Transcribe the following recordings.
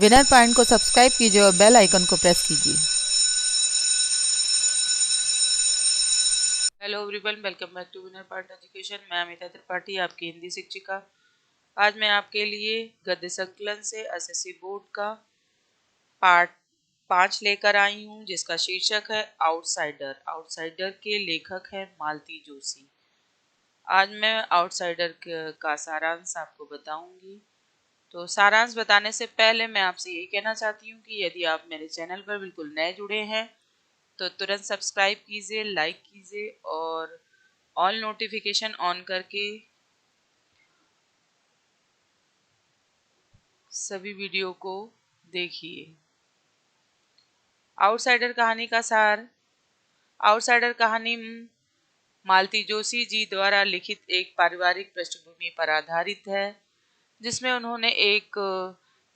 Winner point को subscribe कीजिए और बेल आइकन को प्रेस कीजिए। Hello everyone, welcome back to Winner Point Education. मैं अमिता त्रिपाठी, आपकी हिंदी शिक्षिका। आज मैं आपके लिए गद्य संकलन से एसएससी बोर्ड का पार्ट 5 लेकर आई हूँ, जिसका शीर्षक है आउटसाइडर। आउटसाइडर के लेखक हैं मालती जोशी। आज मैं आउटसाइडर का सारांश आपको बताऊंगी। तो सारांश बताने से पहले मैं आपसे यही कहना चाहती हूँ कि यदि आप मेरे चैनल पर बिल्कुल नए जुड़े हैं तो तुरंत सब्सक्राइब कीजिए, लाइक कीजिए और ऑल नोटिफिकेशन ऑन करके सभी वीडियो को देखिए। आउटसाइडर कहानी का सार। आउटसाइडर कहानी मालती जोशी जी द्वारा लिखित एक पारिवारिक पृष्ठभूमि पर आधारित है, जिसमें उन्होंने एक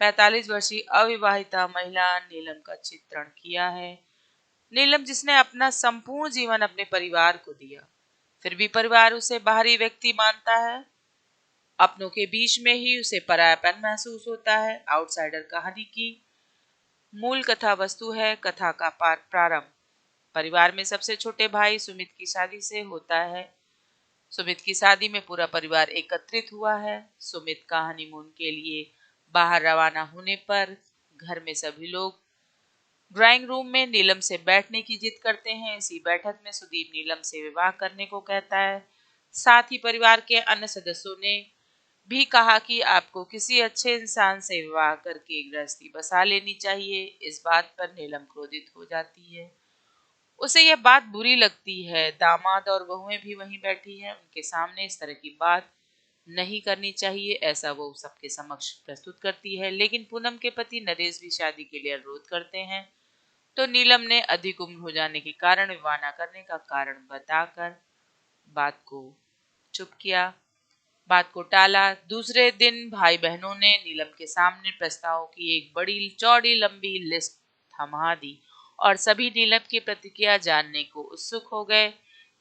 45 वर्षीय अविवाहिता महिला नीलम का चित्रण किया है। नीलम जिसने अपना संपूर्ण जीवन अपने परिवार को दिया, फिर भी परिवार उसे बाहरी व्यक्ति मानता है। अपनों के बीच में ही उसे परायापन महसूस होता है। आउटसाइडर कहानी की मूल कथा वस्तु है। कथा का प्रारंभ परिवार में सबसे छोटे भाई सुमित की शादी से होता है। सुमित की शादी में पूरा परिवार एकत्रित हुआ है। सुमित का हनीमून के लिए बाहर रवाना होने पर घर में सभी लोग ड्राइंग रूम में नीलम से बैठने की जिद करते हैं। इसी बैठक में सुदीप नीलम से विवाह करने को कहता है। साथ ही परिवार के अन्य सदस्यों ने भी कहा कि आपको किसी अच्छे इंसान से विवाह करके गृहस्थी बसा लेनी चाहिए। इस बात पर नीलम क्रोधित हो जाती है। उसे यह बात बुरी लगती है। दामाद और बहुएं भी वहीं बैठी हैं, उनके सामने इस तरह की बात नहीं करनी चाहिए, ऐसा वो सबके समक्ष प्रस्तुत करती है। लेकिन पूनम के पति नरेश भी शादी के लिए अनुरोध करते हैं, तो नीलम ने अधिक उम्र हो जाने के कारण विवाह न करने का कारण बताकर बात को चुप किया, बात को टाला। दूसरे दिन भाई बहनों ने नीलम के सामने प्रस्ताव की एक बड़ी चौड़ी लंबी लिस्ट थमा दी और सभी नीलम की प्रतिक्रिया जानने को उत्सुक हो गए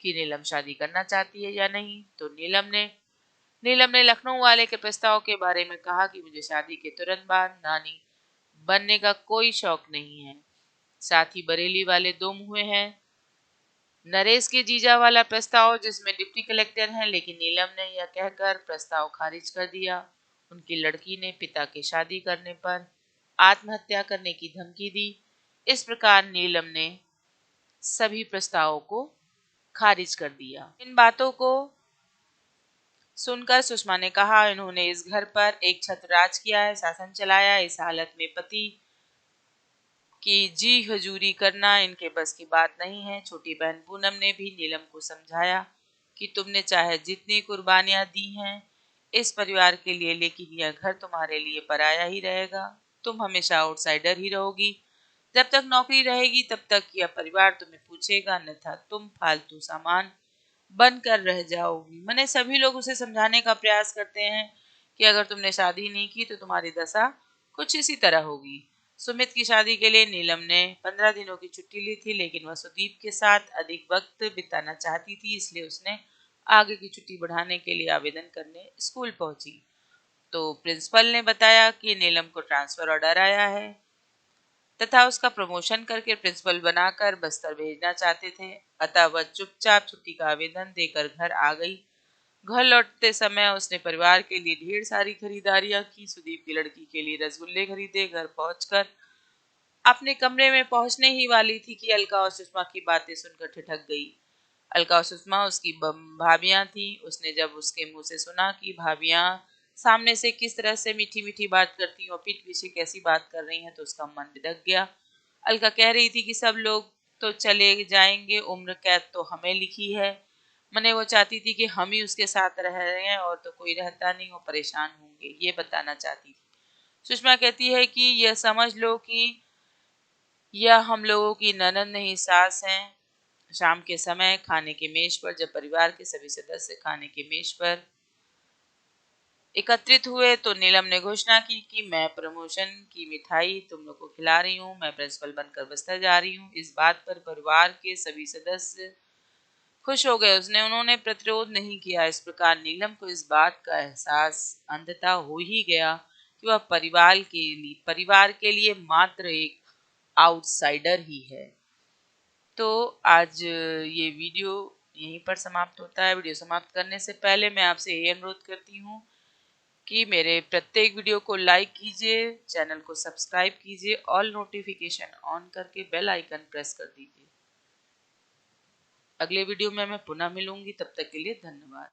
कि नीलम शादी करना चाहती है या नहीं। तो नीलम ने लखनऊ वाले के प्रस्ताव के बारे में कहा कि मुझे शादी के तुरंत बाद नानी बनने का कोई शौक नहीं है। साथ ही बरेली वाले दो मुँहे हैं। नरेश के जीजा वाला प्रस्ताव, जिसमें डिप्टी कलेक्टर हैं, लेकिन नीलम ने यह कहकर प्रस्ताव खारिज कर दिया। उनकी लड़की ने पिता के शादी करने पर आत्महत्या करने की धमकी दी। इस प्रकार नीलम ने सभी प्रस्तावों को खारिज कर दिया। इन बातों को सुनकर सुषमा ने कहा, इन्होंने इस घर पर एक छत्र राज किया है, शासन चलाया। इस हालत में पति कि जी हजूरी करना इनके बस की बात नहीं है। छोटी बहन पूनम ने भी नीलम को समझाया कि तुमने चाहे जितनी कुर्बानियां दी हैं इस परिवार के लिए, लेकिन यह घर तुम्हारे लिए पराया ही रहेगा। तुम हमेशा आउटसाइडर ही रहोगी। जब तक नौकरी रहेगी तब तक यह परिवार तुम्हें पूछेगा, अन्यथा तुम फालतू सामान बनकर रह जाओगी। मैंने सभी लोग उसे समझाने का प्रयास करते हैं कि अगर तुमने शादी नहीं की तो तुम्हारी दशा कुछ इसी तरह होगी। सुमित की शादी के लिए नीलम ने 15 दिनों की छुट्टी ली थी, लेकिन वह सुदीप के साथ अधिक वक्त बिताना चाहती थी, इसलिए उसने आगे की छुट्टी बढ़ाने के लिए आवेदन करने स्कूल पहुंची। तो प्रिंसिपल ने बताया कि नीलम को ट्रांसफर ऑर्डर आया है तथा उसका प्रमोशन करके प्रिंसिपल बनाकर बस्तर भेजना चाहते थे। अतः वह चुपचाप छुट्टी का आवेदन देकर घर आ गई। घर लौटते समय उसने परिवार के लिए ढेर सारी खरीदारियां की। सुदीप की लड़की के लिए रसगुल्ले खरीदे। घर पहुंचकर अपने कमरे में पहुंचने ही वाली थी कि अलका और सुषमा की बातें सुनकर ठिठक गई। अलका और सुषमा उसकी भाभियां थी। उसने जब उसके मुंह से सुना कि भाभियां सामने से किस तरह से मीठी मीठी बात करती और पीठ पीछे कैसी बात कर रही हैं, तो उसका मन बिदक गया। अलका कह रही थी कि सब लोग तो चले जाएंगे, उम्र कैद तो हमें लिखी है। मने वो चाहती थी कि हम ही उसके साथ रह रहे हैं और तो कोई रहता नहीं, वो परेशान होंगे, ये बताना चाहती थी। सुषमा कहती है कि यह समझ लो कि यह हम लोगों की ननद नहीं, सास हैं। शाम के समय खाने के मेज पर जब परिवार के सभी सदस्य खाने के मेज पर एकत्रित हुए तो नीलम ने घोषणा की कि मैं प्रमोशन की मिठाई तुम लोग को खिला रही हूँ, मैं प्रिंसिपल बनकर बस्तर जा रही हूँ। इस बात पर परिवार के सभी सदस्य खुश हो गए। उन्होंने प्रतिरोध नहीं किया। इस प्रकार नीलम को इस बात का एहसास अंततः हो ही गया कि वह परिवार के लिए मात्र एक आउटसाइडर ही है। तो आज ये वीडियो यहीं पर समाप्त होता है। वीडियो समाप्त करने से पहले मैं आपसे ये अनुरोध करती हूँ कि मेरे प्रत्येक वीडियो को लाइक कीजिए, चैनल को सब्सक्राइब कीजिए, ऑल नोटिफिकेशन ऑन करके बेल आइकन प्रेस कर दीजिए। अगले वीडियो में मैं पुनः मिलूंगी, तब तक के लिए धन्यवाद।